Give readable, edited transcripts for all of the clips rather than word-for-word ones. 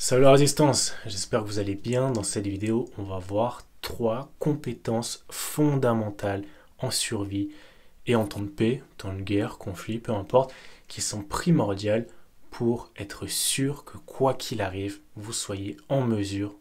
Salut la résistance, j'espère que vous allez bien. Dans cette vidéo, on va voir 3 compétences fondamentales en survie et en temps de paix, temps de guerre, conflit, peu importe, qui sont primordiales pour être sûr que quoi qu'il arrive, vous soyez en mesure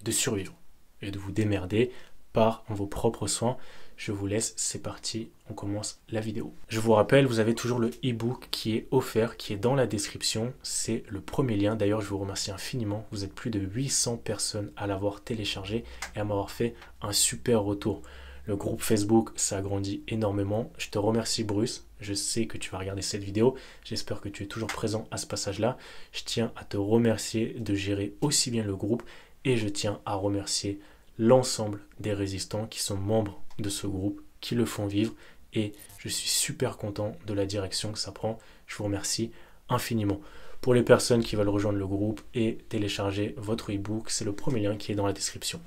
de survivre et de vous démerder par vos propres soins. Je vous laisse, c'est parti, on commence la vidéo. Je vous rappelle, vous avez toujours le e-book qui est offert, qui est dans la description. C'est le premier lien. D'ailleurs, je vous remercie infiniment. Vous êtes plus de 800 personnes à l'avoir téléchargé et à m'avoir fait un super retour. Le groupe Facebook s'agrandit énormément. Je te remercie Bruce. Je sais que tu vas regarder cette vidéo. J'espère que tu es toujours présent à ce passage-là. Je tiens à te remercier de gérer aussi bien le groupe et je tiens à remercier l'ensemble des résistants qui sont membres de ce groupe, qui le font vivre et je suis super content de la direction que ça prend. Je vous remercie infiniment. Pour les personnes qui veulent rejoindre le groupe et télécharger votre e-book, c'est le premier lien qui est dans la description.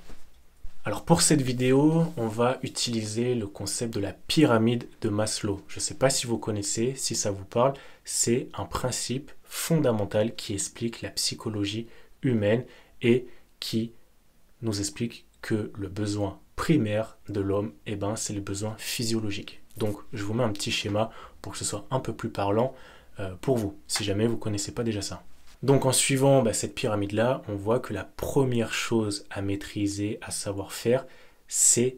Alors pour cette vidéo, on va utiliser le concept de la pyramide de Maslow. Je ne sais pas si vous connaissez, si ça vous parle, c'est un principe fondamental qui explique la psychologie humaine et qui nous explique que le besoin primaire de l'homme, c'est le besoin physiologique. Donc, je vous mets un petit schéma pour que ce soit un peu plus parlant pour vous, si jamais vous ne connaissez pas déjà ça. Donc, en suivant cette pyramide-là, on voit que la première chose à maîtriser, à savoir faire, c'est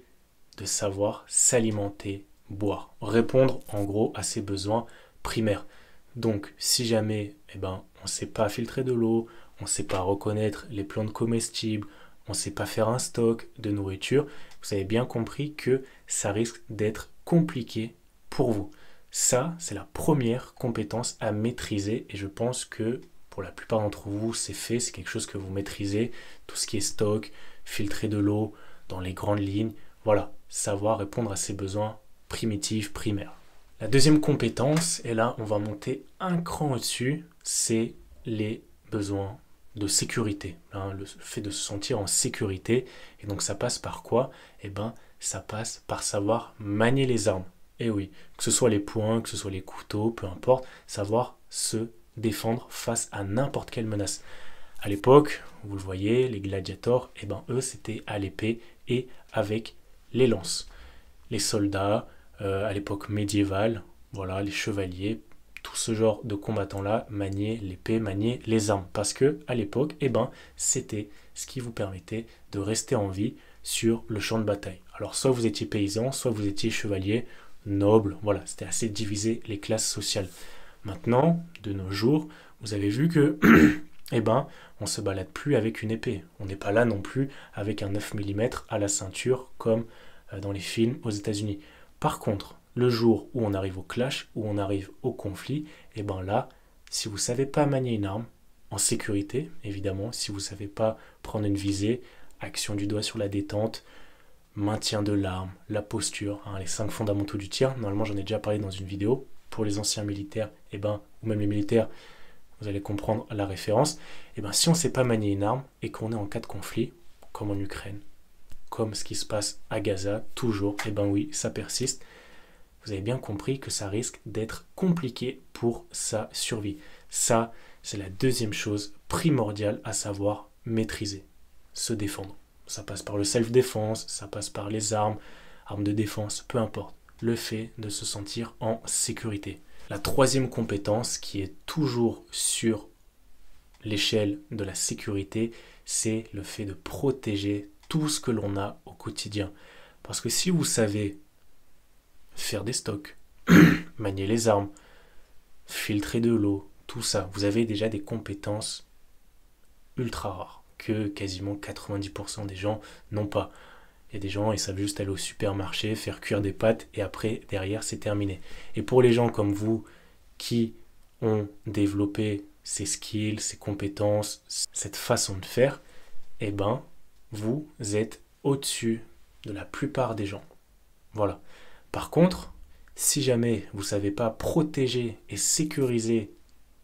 de savoir s'alimenter, boire, répondre en gros à ses besoins primaires. Donc, si jamais on ne sait pas filtrer de l'eau, on ne sait pas reconnaître les plantes comestibles, on ne sait pas faire un stock de nourriture, vous avez bien compris que ça risque d'être compliqué pour vous. Ça, c'est la première compétence à maîtriser et je pense que pour la plupart d'entre vous, c'est fait, c'est quelque chose que vous maîtrisez. Tout ce qui est stock, filtrer de l'eau dans les grandes lignes, voilà, savoir répondre à ses besoins primitifs, primaires. La deuxième compétence, et là on va monter un cran au-dessus, c'est les besoins de sécurité, le fait de se sentir en sécurité. Et donc ça passe par quoi? Ça passe par savoir manier les armes. Et oui, que ce soit les poings, que ce soit les couteaux, peu importe, savoir se défendre face à n'importe quelle menace. À l'époque, vous le voyez, les gladiators, eux c'était à l'épée et avec les lances. Les soldats, à l'époque médiévale, voilà, les chevaliers, tout ce genre de combattants-là maniaient l'épée, maniaient les armes. Parce que à l'époque, c'était ce qui vous permettait de rester en vie sur le champ de bataille. Alors soit vous étiez paysan, soit vous étiez chevalier, noble, voilà, c'était assez divisé les classes sociales. Maintenant, de nos jours, vous avez vu que on se balade plus avec une épée. On n'est pas là non plus avec un 9 mm à la ceinture comme dans les films aux États-Unis. Par contre, le jour où on arrive au clash, où on arrive au conflit, là, si vous ne savez pas manier une arme, en sécurité, évidemment, si vous ne savez pas prendre une visée, action du doigt sur la détente, maintien de l'arme, la posture, les 5 fondamentaux du tir, normalement j'en ai déjà parlé dans une vidéo, pour les anciens militaires, ou même les militaires, vous allez comprendre la référence, si on ne sait pas manier une arme et qu'on est en cas de conflit, comme en Ukraine, comme ce qui se passe à Gaza, toujours, oui, ça persiste. Vous avez bien compris que ça risque d'être compliqué pour sa survie. Ça, c'est la deuxième chose primordiale à savoir maîtriser, se défendre. Ça passe par le self-défense, ça passe par les armes, armes de défense, peu importe. Le fait de se sentir en sécurité. La troisième compétence qui est toujours sur l'échelle de la sécurité, c'est le fait de protéger tout ce que l'on a au quotidien. Parce que si vous savez faire des stocks, manier les armes, filtrer de l'eau, tout ça, vous avez déjà des compétences ultra rares que quasiment 90% des gens n'ont pas. Il y a des gens, ils savent juste aller au supermarché, faire cuire des pâtes et après, derrière, c'est terminé. Et pour les gens comme vous qui ont développé ces skills, ces compétences, cette façon de faire, vous êtes au-dessus de la plupart des gens. Voilà. Par contre, si jamais vous ne savez pas protéger et sécuriser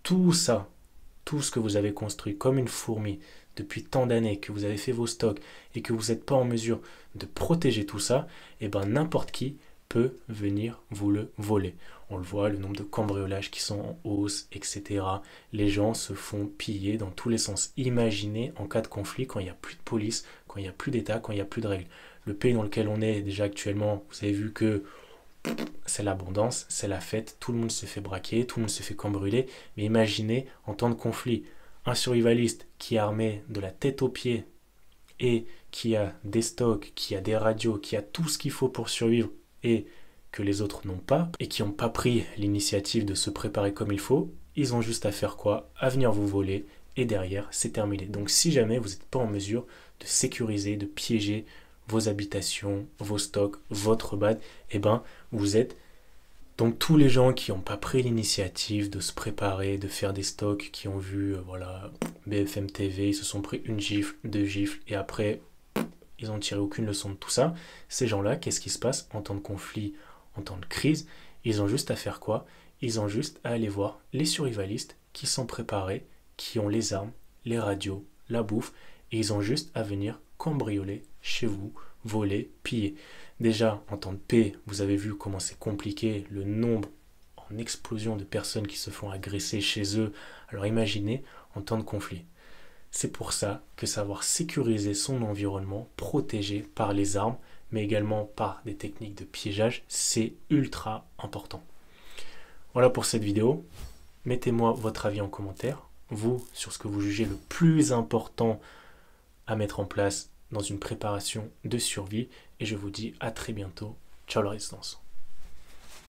tout ça, tout ce que vous avez construit comme une fourmi depuis tant d'années, que vous avez fait vos stocks et que vous n'êtes pas en mesure de protéger tout ça, n'importe qui peut venir vous le voler. On le voit, le nombre de cambriolages qui sont en hausse, etc. Les gens se font piller dans tous les sens. Imaginez en cas de conflit, quand il n'y a plus de police, quand il n'y a plus d'État, quand il n'y a plus de règles. Le pays dans lequel on est déjà actuellement, vous avez vu que c'est l'abondance, c'est la fête, tout le monde se fait braquer, tout le monde se fait cambrioler. Mais imaginez en temps de conflit, un survivaliste qui est armé de la tête aux pieds et qui a des stocks, qui a des radios, qui a tout ce qu'il faut pour survivre et que les autres n'ont pas et qui n'ont pas pris l'initiative de se préparer comme il faut, ils ont juste à faire quoi? À venir vous voler et derrière c'est terminé. Donc si jamais vous n'êtes pas en mesure de sécuriser, de piéger vos habitations, vos stocks, votre bad, eh ben vous êtes donc tous les gens qui n'ont pas pris l'initiative de se préparer, de faire des stocks, qui ont vu voilà, BFM TV, ils se sont pris une gifle, deux gifles, et après, ils n'ont tiré aucune leçon de tout ça. Ces gens-là, qu'est-ce qui se passe en temps de conflit, en temps de crise? Ils ont juste à faire quoi? Ils ont juste à aller voir les survivalistes qui sont préparés, qui ont les armes, les radios, la bouffe, et ils ont juste à venir cambrioler chez vous, voler, piller. Déjà, en temps de paix, vous avez vu comment c'est compliqué, le nombre en explosion de personnes qui se font agresser chez eux. Alors imaginez en temps de conflit. C'est pour ça que savoir sécuriser son environnement, protégé par les armes, mais également par des techniques de piégeage, c'est ultra important. Voilà pour cette vidéo. Mettez-moi votre avis en commentaire, vous, sur ce que vous jugez le plus important à mettre en place dans une préparation de survie. Et je vous dis à très bientôt. Ciao la résistance.